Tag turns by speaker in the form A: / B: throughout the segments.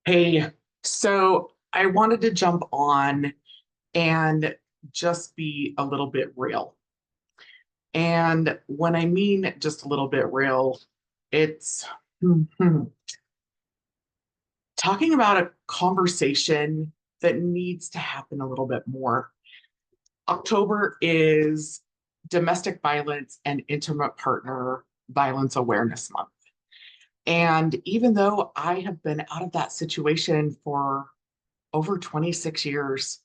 A: Hey, so I wanted to jump on and just be a little bit real. And when I mean just a little bit real, it's talking about a conversation that needs to happen a little bit more. October is Domestic Violence and Intimate Partner Violence Awareness Month. And even though I have been out of that situation for over 26 years,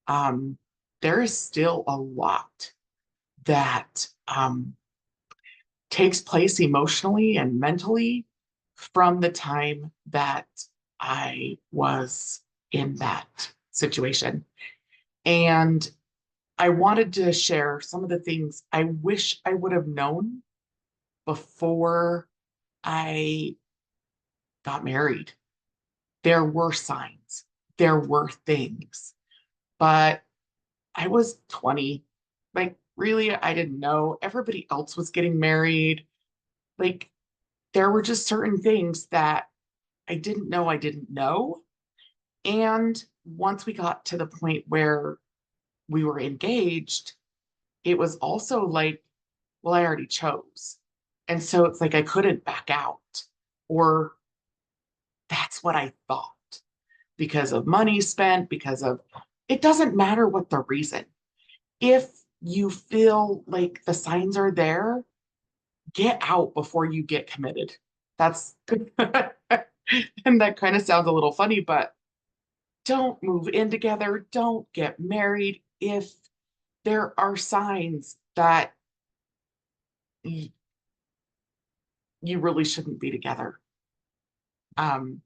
A: um, there is still a lot that takes place emotionally and mentally from the time that I was in that situation. And I wanted to share some of the things I wish I would have known before I got married. There were signs, there were things, but I was 20. Like, really, I didn't know. Everybody else was getting married. Like, there were just certain things that I didn't know. And once we got to the point where we were engaged, it was also like, well, I already chose. And so it's like I couldn't back out, or that's what I thought because of money spent, because of it doesn't matter what the reason. If you feel like the signs are there, get out before you get committed. That's and that kind of sounds a little funny, but don't move in together, don't get married if there are signs that you really shouldn't be together. Um,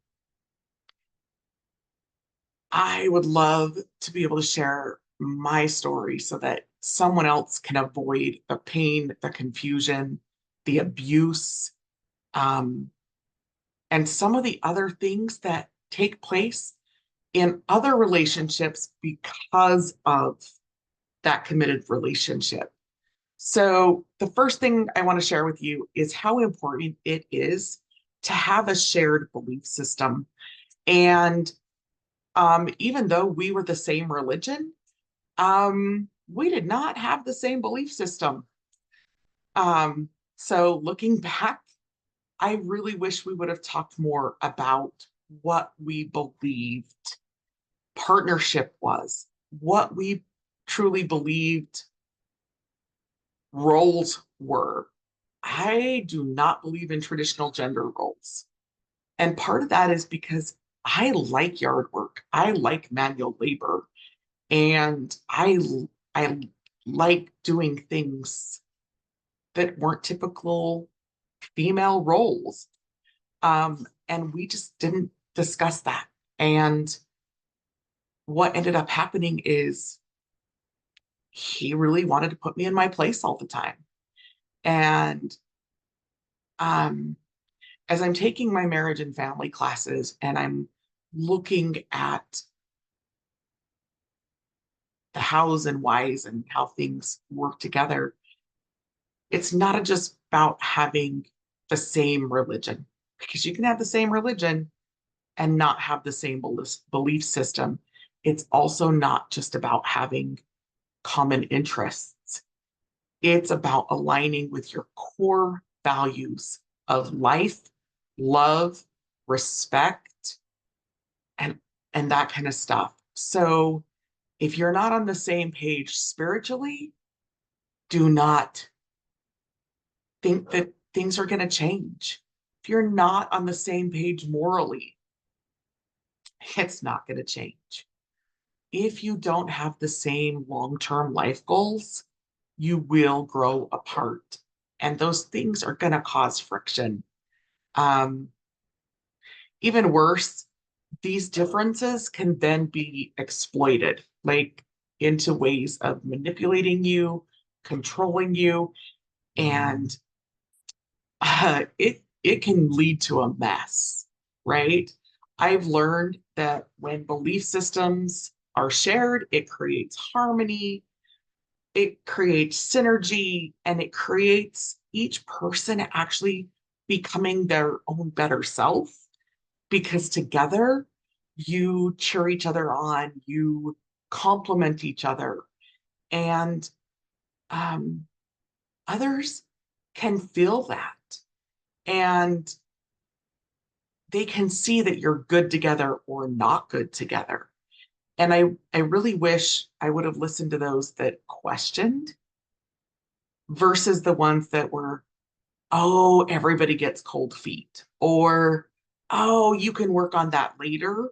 A: I would love to be able to share my story so that someone else can avoid the pain, the confusion, the abuse, um, and some of the other things that take place in other relationships because of that committed relationship. So, the first thing I want to share with you is how important it is to have a shared belief system. And even though we were the same religion, we did not have the same belief system. So, looking back, I really wish we would have talked more about what we believed partnership was, what we truly believed roles were. I do not believe in traditional gender roles. And part of that is because I like yard work. I like manual labor. And I like doing things that weren't typical female roles. And we just didn't discuss that. And what ended up happening is he really wanted to put me in my place all the time. And um, as I'm taking my marriage and family classes and I'm looking at the hows and whys and how things work together, it's not just about having the same religion, because you can have the same religion and not have the same belief system. It's also not just about having common interests. It's about aligning with your core values of life, love, respect, and and that kind of stuff. So if you're not on the same page spiritually, do not think that things are going to change. If you're not on the same page morally, it's not going to change. If you don't have the same long-term life goals, you will grow apart. And those things are going to cause friction. Um, Even worse, these differences can then be exploited, like into ways of manipulating you, controlling you, and it can lead to a mess, right? I've learned that when belief systems are shared, it creates harmony, it creates synergy, and it creates each person actually becoming their own better self because together you cheer each other on, you compliment each other, and um, others can feel that. And they can see that you're good together or not good together. And I really wish I would have listened to those that questioned versus the ones that were, oh, everybody gets cold feet, or, oh, you can work on that later.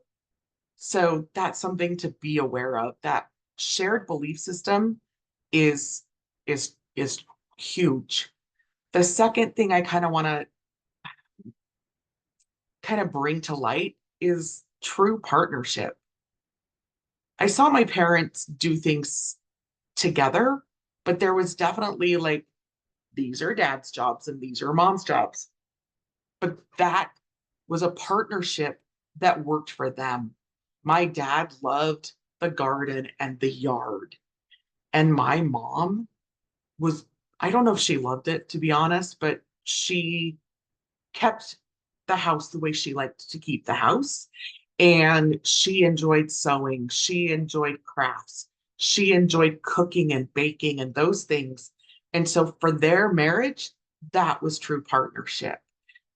A: So that's something to be aware of. That shared belief system is is huge. The second thing I kind of want to kind of bring to light is true partnership. I saw my parents do things together, but there was definitely like, these are dad's jobs and these are mom's jobs. But that was a partnership that worked for them. My dad loved the garden and the yard. And my mom was, I don't know if she loved it, to be honest, but she kept the house the way she liked to keep the house. And she enjoyed sewing. She enjoyed crafts. She enjoyed cooking and baking and those things. And so for their marriage, that was true partnership.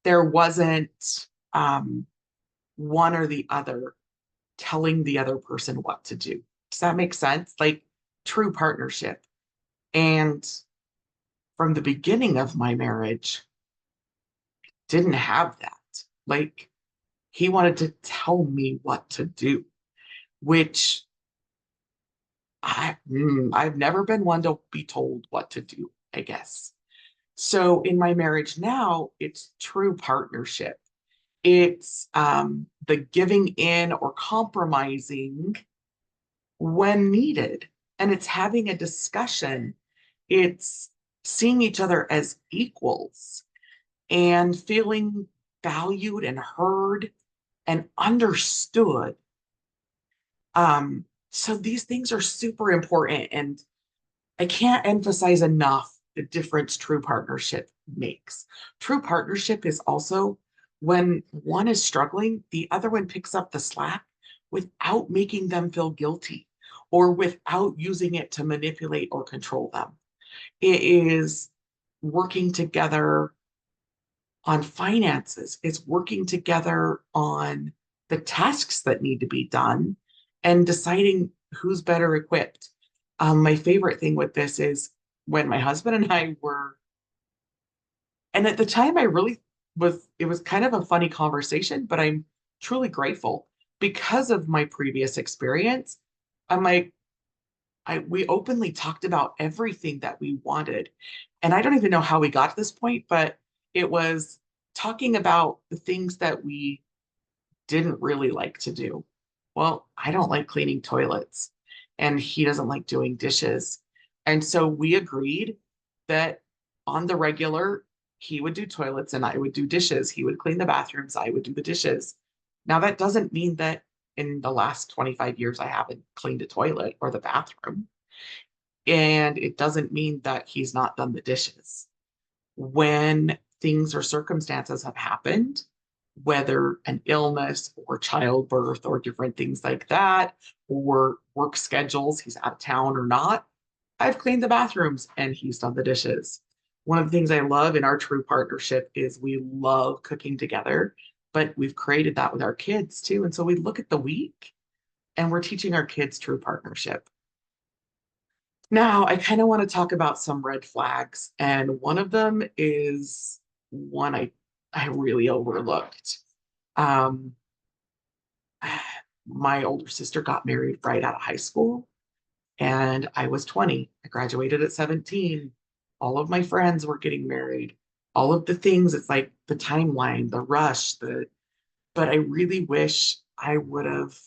A: There wasn't one or the other telling the other person what to do. Does that make sense? Like true partnership. And from the beginning of my marriage, didn't have that. Like he wanted to tell me what to do, which I've never been one to be told what to do, I guess. So in my marriage now, it's true partnership. It's the giving in or compromising when needed. And it's having a discussion. It's seeing each other as equals and feeling valued and heard and understood. So these things are super important. And I can't emphasize enough the difference true partnership makes. True partnership is also when one is struggling, the other one picks up the slack without making them feel guilty or without using it to manipulate or control them. It is working together on finances, it's working together on the tasks that need to be done and deciding who's better equipped. My favorite thing with this is when my husband and I were, and at the time I really was, it was kind of a funny conversation, but I'm truly grateful because of my previous experience. I'm like, we openly talked about everything that we wanted. And I don't even know how we got to this point, but it was talking about the things that we didn't really like to do. Well, I don't like cleaning toilets, and he doesn't like doing dishes. And so we agreed that on the regular, he would do toilets and I would do dishes. He would clean the bathrooms, I would do the dishes. Now, that doesn't mean that in the last 25 years, I haven't cleaned a toilet or the bathroom. And it doesn't mean that he's not done the dishes. When things or circumstances have happened, whether an illness or childbirth or different things like that, or work schedules, he's out of town or not, I've cleaned the bathrooms and he's done the dishes. One of the things I love in our true partnership is we love cooking together, but we've created that with our kids too. And so we look at the week and we're teaching our kids true partnership. Now, I kind of want to talk about some red flags, and one of them is one I really overlooked. Um, my older sister got married right out of high school, and I was 20. I graduated at 17. All of my friends were getting married. All of the things, it's like the timeline, the rush, but I really wish I would have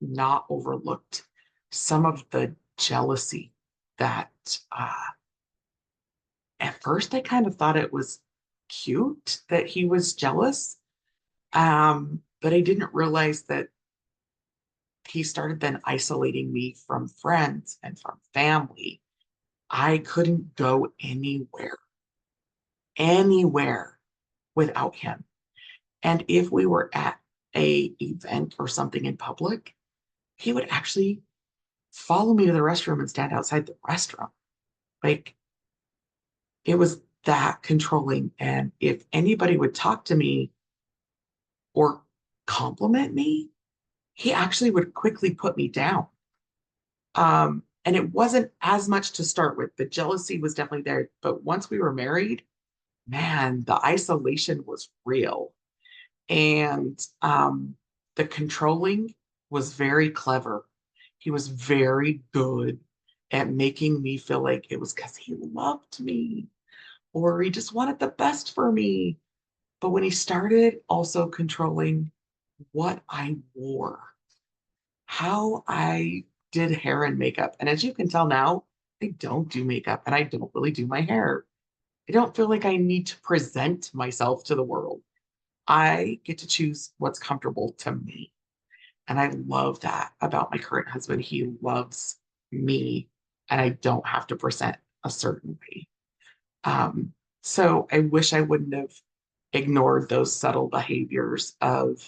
A: not overlooked some of the jealousy that at first I kind of thought it was cute that he was jealous. But I didn't realize that he started then isolating me from friends and from family. I couldn't go anywhere without him. And if we were at a event or something in public, he would actually follow me to the restroom and stand outside the restaurant. Like it was that controlling. And if anybody would talk to me or compliment me, he actually would quickly put me down. And it wasn't as much to start with. The jealousy was definitely there. But once we were married, man, the isolation was real. And the controlling was very clever. He was very good at making me feel like it was because he loved me or he just wanted the best for me. But when he started also controlling what I wore, how I did hair and makeup. And as you can tell now, I don't do makeup and I don't really do my hair. I don't feel like I need to present myself to the world. I get to choose what's comfortable to me. And I love that about my current husband. He loves me and I don't have to present a certain way. Um, so I wish I wouldn't have ignored those subtle behaviors of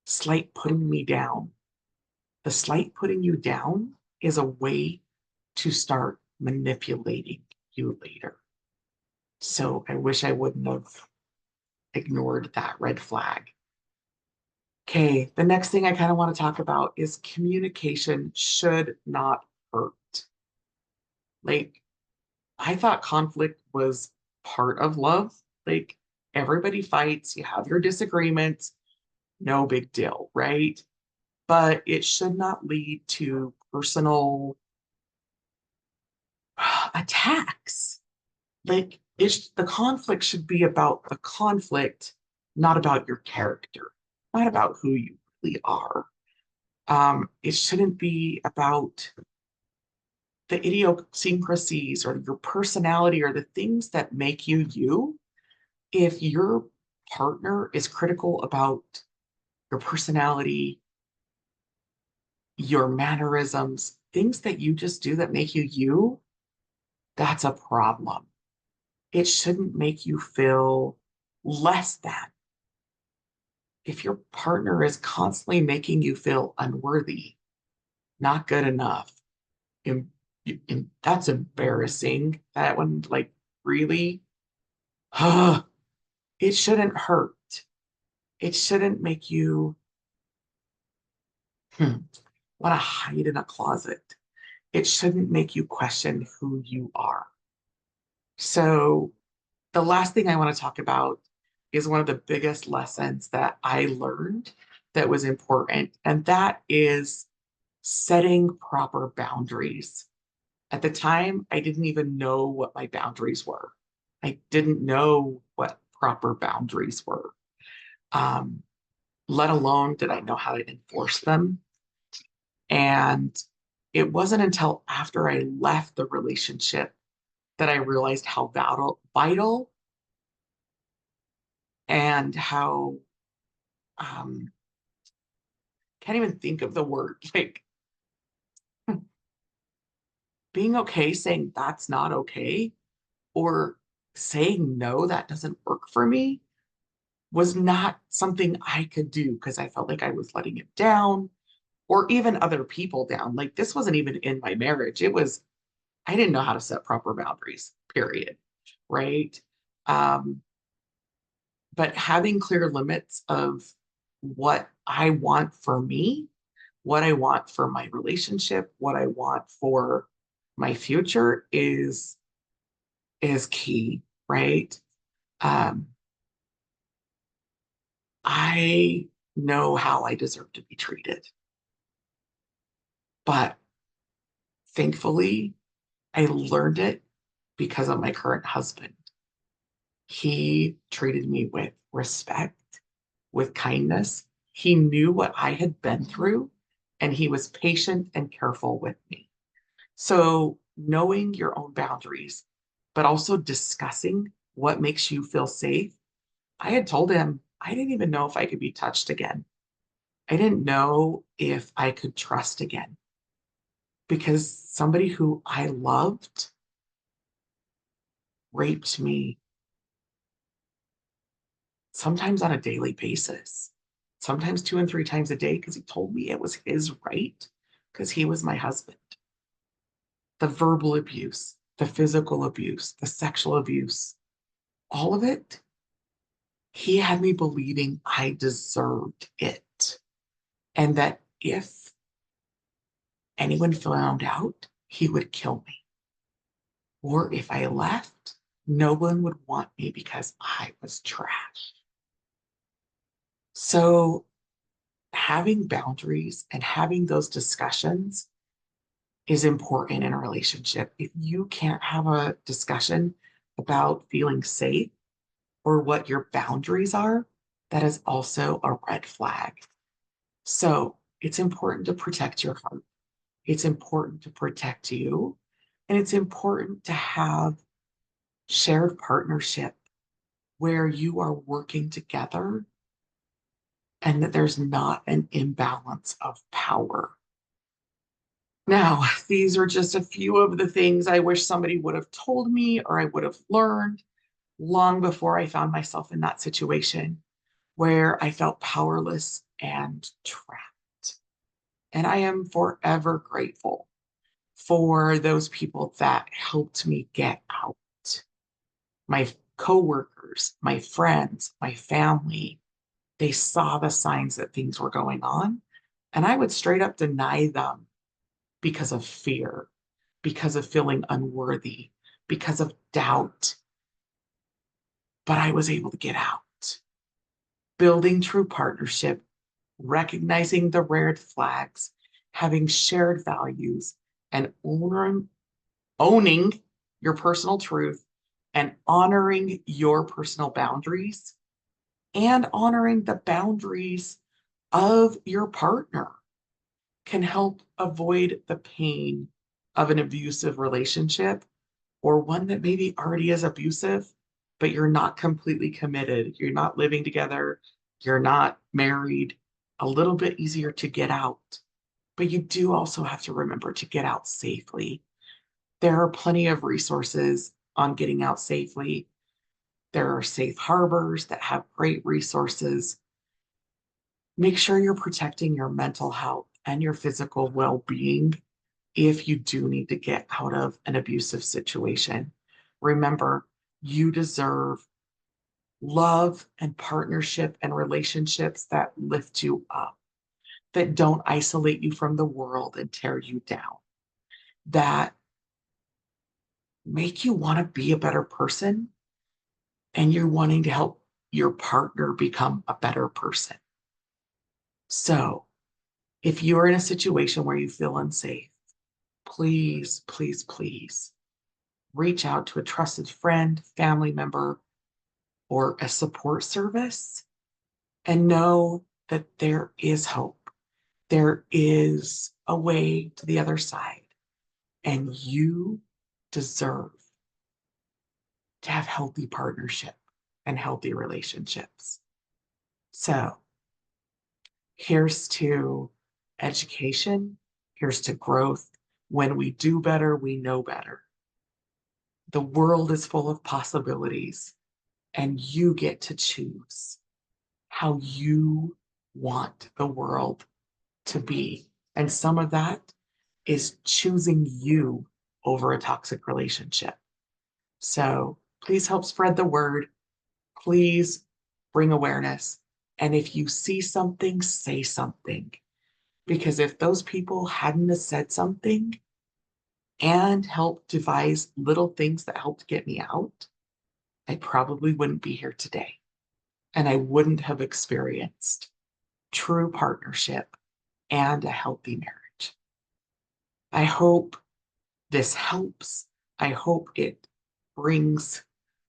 A: slight putting me down. The slight putting you down is a way to start manipulating you later. So I wish I wouldn't have ignored that red flag. Okay, the next thing I kind of want to talk about is communication should not hurt. Like, I thought conflict was part of love. Like, everybody fights, you have your disagreements, no big deal, right? But it should not lead to personal attacks. Like, the conflict should be about the conflict, not about your character, not about who you really are. It shouldn't be about the idiosyncrasies or your personality or the things that make you you. If your partner is critical about your personality, your mannerisms, things that you just do that make you you, that's a problem. It shouldn't make you feel less than. If your partner is constantly making you feel unworthy, not good enough, and, and that's embarrassing. That one, like, really, it shouldn't hurt. It shouldn't make you want to hide in a closet. It shouldn't make you question who you are. So, the last thing I want to talk about is one of the biggest lessons that I learned that was important, and that is setting proper boundaries. At the time, I didn't even know what my boundaries were. I didn't know what proper boundaries were, um, let alone did I know how to enforce them. And it wasn't until after I left the relationship that I realized how vital and how um, can't even think of the word like being okay saying that's not okay or saying no, that doesn't work for me was not something I could do because I felt like I was letting him down or even other people down. Like this wasn't even in my marriage. It was, I didn't know how to set proper boundaries, period. Right. Um, but having clear limits of what I want for me, what I want for my relationship, what I want for my future is key, right? Um, I know how I deserve to be treated, but thankfully, I learned it because of my current husband. He treated me with respect, with kindness. He knew what I had been through, and he was patient and careful with me. So, knowing your own boundaries, but also discussing what makes you feel safe. I had told him I didn't even know if I could be touched again. I didn't know if I could trust again because somebody who I loved raped me sometimes on a daily basis. sometimes 2 and 3 times a day, because he told me it was his right, because he was my husband. The verbal abuse, the physical abuse, the sexual abuse, all of it, he had me believing I deserved it. And that if anyone found out, he would kill me. Or if I left, no one would want me because I was trash. So having boundaries and having those discussions is important in a relationship. If you can't have a discussion about feeling safe or what your boundaries are, that is also a red flag. So it's important to protect your heart. It's important to protect you. And it's important to have shared partnership where you are working together and that there's not an imbalance of power. Now, these are just a few of the things I wish somebody would have told me or I would have learned long before I found myself in that situation where I felt powerless and trapped. And I am forever grateful for those people that helped me get out. My coworkers, my friends, my family, they saw the signs that things were going on, and I would straight up deny them because of fear, because of feeling unworthy, because of doubt. But I was able to get out. Building true partnership, recognizing the red flags, having shared values, and owning your personal truth and honoring your personal boundaries and honoring the boundaries of your partner can help avoid the pain of an abusive relationship or one that maybe already is abusive, but you're not completely committed. You're not living together. You're not married. A little bit easier to get out. But you do also have to remember to get out safely. There are plenty of resources on getting out safely. There are safe harbors that have great resources. Make sure you're protecting your mental health and your physical well being if you do need to get out of an abusive situation. Remember, you deserve love and partnership and relationships that lift you up, that don't isolate you from the world and tear you down, that make you want to be a better person and you're wanting to help your partner become a better person. So, if you're in a situation where you feel unsafe, please, please, please reach out to a trusted friend, family member, or a support service and know that there is hope. There is a way to the other side, and you deserve to have healthy partnership and healthy relationships. So, here's to education, here's to growth. When we do better, we know better. The world is full of possibilities, and you get to choose how you want the world to be. And some of that is choosing you over a toxic relationship. So please help spread the word. Please bring awareness. And if you see something, say something. Because if those people hadn't have said something and helped devise little things that helped get me out, I probably wouldn't be here today. And I wouldn't have experienced true partnership and a healthy marriage. I hope this helps. I hope it brings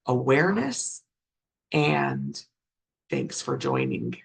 A: awareness. And thanks for joining